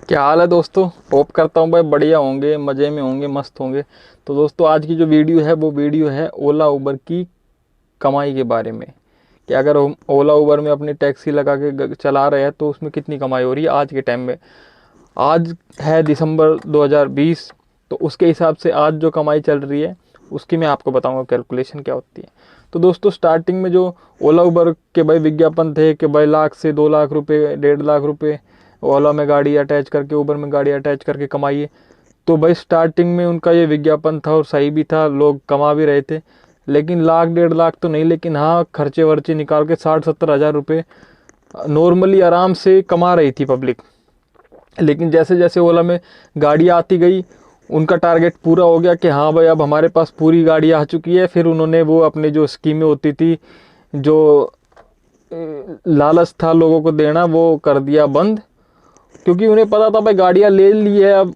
क्या हाल है दोस्तों। होप करता हूँ भाई बढ़िया होंगे, मज़े में होंगे, मस्त होंगे। तो दोस्तों आज की जो वीडियो है वो वीडियो है ओला उबर की कमाई के बारे में कि अगर हम ओला उबर में अपनी टैक्सी लगा के चला रहे हैं तो उसमें कितनी कमाई हो रही है आज के टाइम में। आज है दिसंबर 2020। तो उसके हिसाब से आज जो कमाई चल रही है उसकी मैं आपको बताऊंगा कैलकुलेशन क्या होती है। तो दोस्तों स्टार्टिंग में जो ओला उबर के भाई विज्ञापन थे कि भाई लाख से 2 लाख रुपए, 1.5 लाख रुपए ओला में गाड़ी अटैच करके, उबर में गाड़ी अटैच करके कमाइए। तो भाई स्टार्टिंग में उनका ये विज्ञापन था और सही भी था, लोग कमा भी रहे थे। लेकिन लाख 1.5 लाख तो नहीं, लेकिन हाँ खर्चे वर्चे निकाल के 60-70 हज़ार रुपये नॉर्मली आराम से कमा रही थी पब्लिक। लेकिन जैसे जैसे ओला में गाड़ी आती गई उनका टारगेट पूरा हो गया कि हाँ भाई अब हमारे पास पूरी गाड़ी आ चुकी है। फिर उन्होंने वो अपने जो स्कीमें होती थी, जो लालच था लोगों को देना, वो कर दिया बंद। क्योंकि उन्हें पता था भाई गाड़ियाँ ले ली है, अब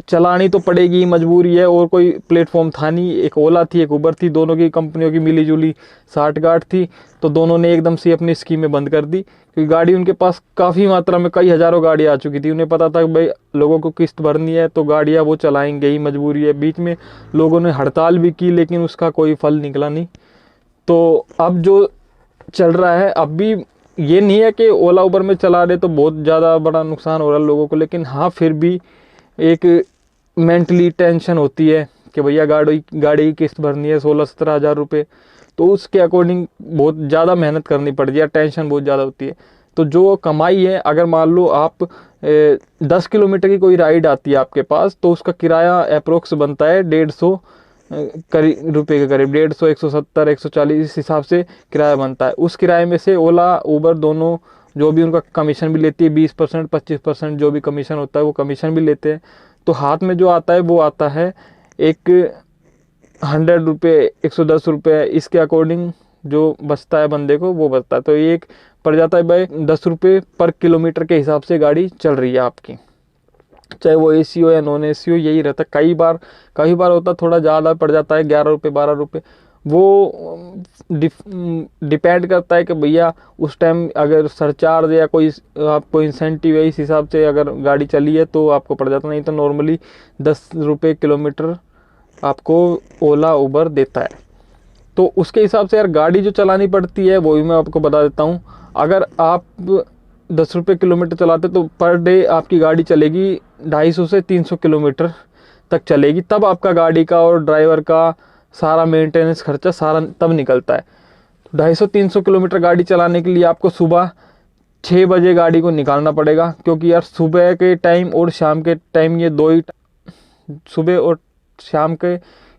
चलानी तो पड़ेगी, मजबूरी है। और कोई प्लेटफॉर्म था नहीं, एक ओला थी एक उबर थी, दोनों की कंपनियों की मिली जुली साठगांठ थी। तो दोनों ने एकदम से अपनी स्कीमें बंद कर दी क्योंकि गाड़ी उनके पास काफ़ी मात्रा में कई हज़ारों गाड़ी आ चुकी थी। उन्हें पता था कि भाई लोगों को किस्त भरनी है तो गाड़ियाँ वो चलाएंगे ही, मजबूरी है। बीच में लोगों ने हड़ताल भी की लेकिन उसका कोई फल निकला नहीं। तो अब जो चल रहा है, अब भी ये नहीं है कि ओला उबर में चला रहे तो बहुत ज़्यादा बड़ा नुकसान हो रहा है लोगों को, लेकिन हाँ फिर भी एक मेंटली टेंशन होती है कि भैया गाड़ी गाड़ी की किस्त भरनी है 16-17 हज़ार रुपये। तो उसके अकॉर्डिंग बहुत ज़्यादा मेहनत करनी पड़ती है, टेंशन बहुत ज़्यादा होती है। तो जो कमाई है, अगर मान लो आप 10 किलोमीटर की कोई राइड आती है आपके पास तो उसका किराया अप्रोक्स बनता है 150 करीब रुपये के करीब, 150, 170, 140 इस हिसाब से किराया बनता है। उस किराए में से ओला उबर दोनों जो भी उनका कमीशन भी लेती है, 20%, 25% जो भी कमीशन होता है वो कमीशन भी लेते हैं। तो हाथ में जो आता है वो आता है एक 100 रुपये, 110 रुपये, इसके अकॉर्डिंग जो बचता है बंदे को वो बचता है। तो एक पड़ जाता है भाई 10 रुपये पर किलोमीटर के हिसाब से गाड़ी चल रही है आपकी, चाहे वो एसी हो या नॉन एसी हो, यही रहता है। कई बार होता थोड़ा ज़्यादा पड़ जाता है, 11 रुपये, 12 रुपये। वो डिपेंड करता है कि भैया उस टाइम अगर सरचार्ज या कोई आपको इंसेंटिव है इस हिसाब से अगर गाड़ी चली है तो आपको पड़ जाता, नहीं तो नॉर्मली 10 रुपये किलोमीटर आपको ओला उबर देता है। तो उसके हिसाब से यार गाड़ी जो चलानी पड़ती है वो भी मैं आपको बता देता हूँ। अगर आप 10 रुपये किलोमीटर चलाते तो पर डे आपकी गाड़ी चलेगी 250 से 300 किलोमीटर तक चलेगी, तब आपका गाड़ी का और ड्राइवर का सारा मेंटेनेंस खर्चा सारा तब निकलता है। 250-300 किलोमीटर गाड़ी चलाने के लिए आपको सुबह 6 बजे गाड़ी को निकालना पड़ेगा, क्योंकि यार सुबह के टाइम और शाम के टाइम ये दो ही, सुबह और शाम के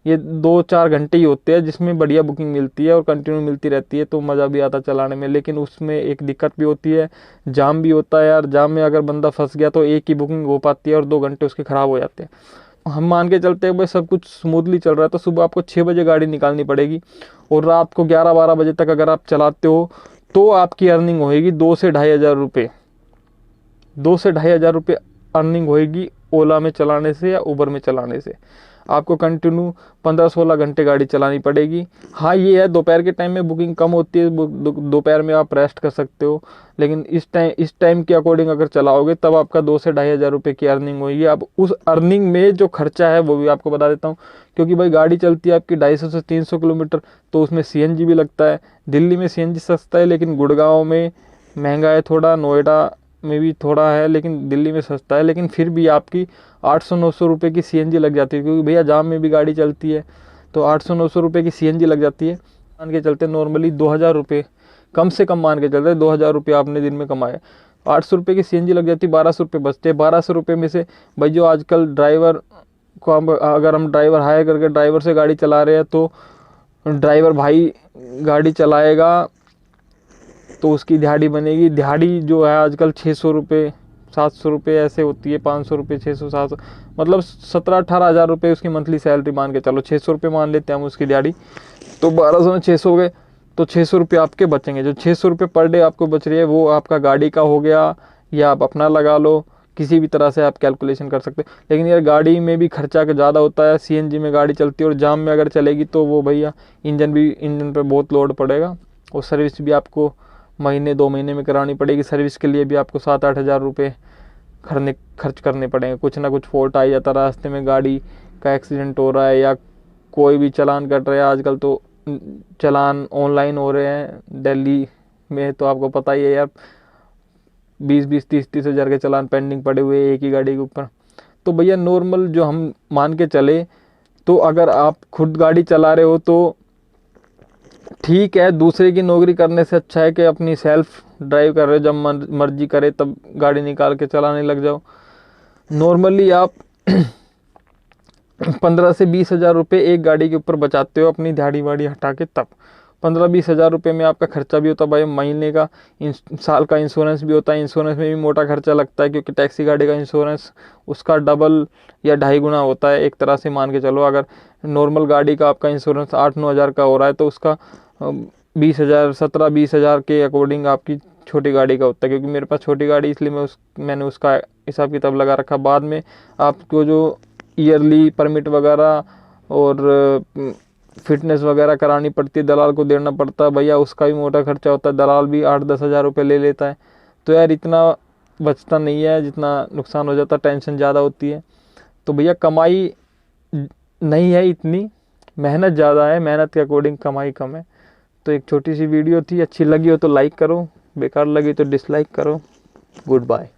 ये 2-4 घंटे ही होते हैं जिसमें बढ़िया बुकिंग मिलती है और कंटिन्यू मिलती रहती है, तो मज़ा भी आता चलाने में। लेकिन उसमें एक दिक्कत भी होती है, जाम भी होता है यार। जाम में अगर बंदा फंस गया तो एक ही बुकिंग हो पाती है और 2 घंटे उसके ख़राब हो जाते हैं। हम मान के चलते हैं भाई सब कुछ स्मूथली चल रहा है तो सुबह आपको 6 बजे गाड़ी निकालनी पड़ेगी और रात को 11-12 बजे तक अगर आप चलाते हो तो आपकी अर्निंग होएगी 2 से 2,500 रुपये। 2 से 2,500 रुपये अर्निंग होएगी ओला में चलाने से या उबर में चलाने से। आपको कंटिन्यू 15-16 घंटे गाड़ी चलानी पड़ेगी। हाँ ये है दोपहर के टाइम में बुकिंग कम होती है, दोपहर में आप रेस्ट कर सकते हो। लेकिन इस टाइम के अकॉर्डिंग अगर चलाओगे तब आपका 2 से 2,500 रुपये की अर्निंग होगी। अब उस अर्निंग में जो खर्चा है वो भी आपको बता देता हूँ, क्योंकि भाई गाड़ी चलती है आपकी 250 से 300 किलोमीटर, तो उसमें सीएनजी भी लगता है। दिल्ली में सीएनजी सस्ता है लेकिन गुड़गांव में महंगा है थोड़ा, नोएडा में भी थोड़ा है लेकिन दिल्ली में सस्ता है। लेकिन फिर भी आपकी 800-900 रुपये की सीएनजी लग जाती है, क्योंकि भैया जाम में भी गाड़ी चलती है। तो 800-900 रुपये की सीएनजी लग जाती है। मान के चलते नॉर्मली 2,000 रुपये, कम से कम मान के चलते 2,000 रुपये आपने दिन में कमाए, 800 रुपये की सीएनजी लग जाती है, 1,200 रुपये बचते हैं। 1,200 रुपये में से भाई जो आजकल ड्राइवर को अगर हम ड्राइवर हायर करके ड्राइवर से गाड़ी चला रहे हैं तो ड्राइवर भाई गाड़ी चलाएगा तो उसकी दिहाड़ी बनेगी। दिहाड़ी जो है आजकल 600 रुपये, 700 रुपये ऐसे होती है, 500 रुपये, 600, 700, मतलब 17-18 हज़ार रुपये उसकी मंथली सैलरी मान के चलो। 600 रुपये मान लेते हैं हम उसकी दिहाड़ी, तो 1200 में 600 हो गए, तो 600 रुपये आपके बचेंगे। जो 600 रुपये पर डे आपको बच रही है वो आपका गाड़ी का हो गया, या आप अपना लगा लो, किसी भी तरह से आप कैलकुलेशन कर सकते हो। लेकिन यार गाड़ी में भी खर्चा ज़्यादा होता है, सीएनजी में गाड़ी चलती है और जाम में अगर चलेगी तो वो भैया इंजन पे बहुत लोड पड़ेगा और सर्विस भी आपको महीने 2 महीने में करानी पड़ेगी। सर्विस के लिए भी आपको 7-8 हज़ार रुपये खर्च करने पड़ेंगे। कुछ ना कुछ फॉल्ट आ जाता रास्ते में, गाड़ी का एक्सीडेंट हो रहा है या कोई भी चालान कट रहा है। आजकल तो चालान ऑनलाइन हो रहे हैं दिल्ली में, तो आपको पता ही है यार, 20-20, 30-30 हज़ार के चालान पेंडिंग पड़े हुए एक ही गाड़ी के ऊपर। तो भैया नॉर्मल जो हम मान के चले, तो अगर आप खुद गाड़ी चला रहे हो तो ठीक है, दूसरे की नौकरी करने से अच्छा है कि अपनी सेल्फ ड्राइव कर रहे हो, जब मर्जी करे तब गाड़ी निकाल के चलाने लग जाओ। नॉर्मली आप 15 से 20 हज़ार रुपये एक गाड़ी के ऊपर बचाते हो अपनी दिहाड़ी वाड़ी हटा के, तब 15-20 हज़ार रुपये में आपका खर्चा भी होता है भाई, महीने का साल का इंश्योरेंस भी होता है। इंश्योरेंस में भी मोटा खर्चा लगता है, क्योंकि टैक्सी गाड़ी का इंश्योरेंस उसका डबल या 2.5 गुना होता है। एक तरह से मान के चलो, अगर नॉर्मल गाड़ी का आपका इंश्योरेंस 8-9 हज़ार का हो रहा है, तो उसका 20 हज़ार 17-20 हज़ार के अकॉर्डिंग आपकी छोटी गाड़ी का होता है। क्योंकि मेरे पास छोटी गाड़ी, इसलिए मैंने उसका हिसाब किताब लगा रखा। बाद में आपको जो ईयरली परमिट वगैरह और फिटनेस वगैरह करानी पड़ती है, दलाल को देना पड़ता है भैया, उसका भी मोटा खर्चा होता है। दलाल भी 8-10 हज़ार रुपये ले लेता है। तो यार इतना बचता नहीं है जितना नुकसान हो जाता है, टेंशन ज़्यादा होती है। तो भैया कमाई नहीं है इतनी, मेहनत ज़्यादा है, मेहनत के अकॉर्डिंग कमाई कम है। तो एक छोटी सी वीडियो थी, अच्छी लगी हो तो लाइक करो, बेकार लगी तो डिसलाइक करो। Good bye.